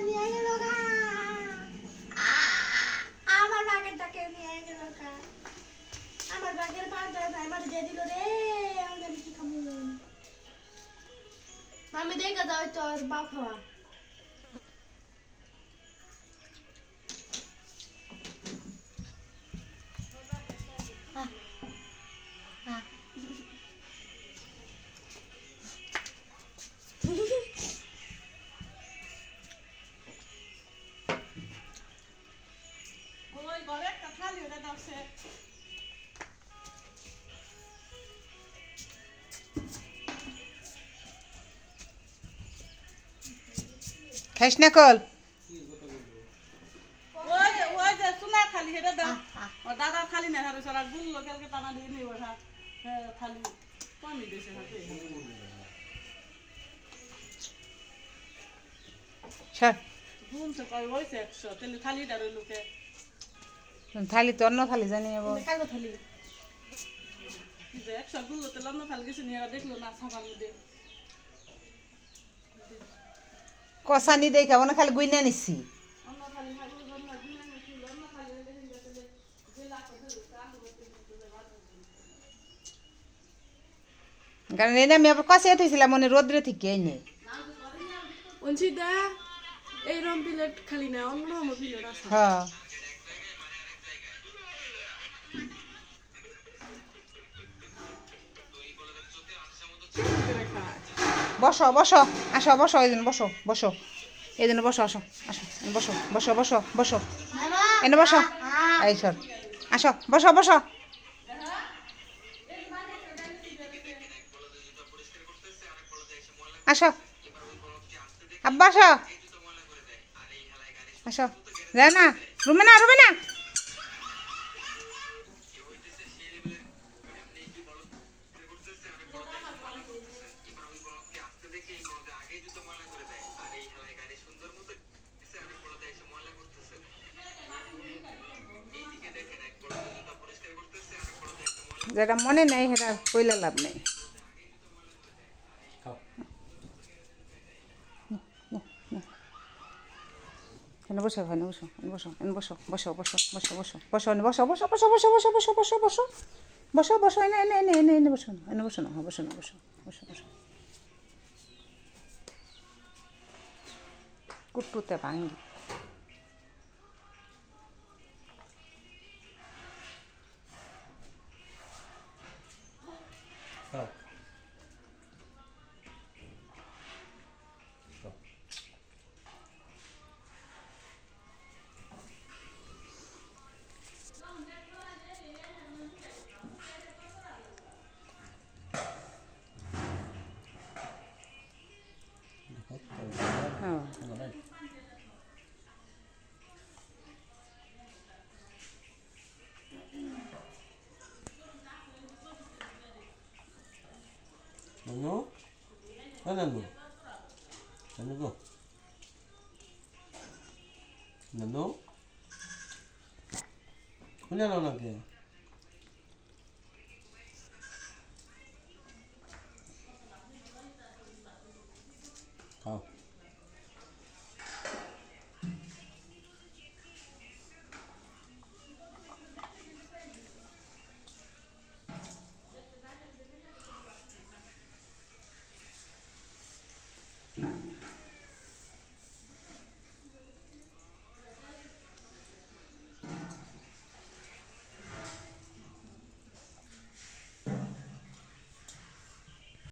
নিয়ে গেল গা আমার বাগেরটাকে নিয়ে গেল গা আমার বাগের পাঁচটা আমার দিয়ে দিল রে আমি কি খাবো মামি দেখে দাও তো আর বাপ খাওয়া খাইস না কল দাদা খালি না হারে সারা গুলো কালকে টানা দিয়ে নিব খালি পানি দিয়েছে হাতে সর গুনছে কয় হইছে 100 তাহলে থালিটা রইল কে থালি তো অন্য থালি জানি যাবো কাগজ থালি 100 গুলো তো লম্বা থালি কিছু নিয়ে দেখলো না সাবান দিয়ে কষানি দেই খাবো না খালি গুইনা নিছি অন্য থালি হাগুলো জন্য দিন আমি ছিল অন্য থালি দেখেন যাতে যে লাখ ধরে কাল করতে কারণ এনে আমি আবার কষিয়ে থইছিলাম মনে রোদ্রে থেকে এনে অঞ্চি দা এই রম প্লেট খালি না অন্য রকম প্লেট আছে হ্যাঁ বসো বসো আসো বসো এই জন্য বসো বসো এই জন্য বসো আসো আসো বসো বসো বসো বসো এনে বসো এই সর আসো বসো বসো আসো আব্বা আসো আসো যা না রুমে না রুমে না যেটা মনে নেই সেটা কইলে লাভ নেই এনে বসো এনে বসো বসো এনে বসো বসো বসো বসো বসো বসো এনে বসো বসো বসো বসো বসো বসো বসো বসো বসো বসো এনে এনে এনে এনে এনে বসো এনে বসো না বসো না বসো বসো বসো কুটকুতে ভাঙ্গি হ্যাঁ Nanu? Nanu? Nanu go? Nanu? Kunya lo lagi? Kau?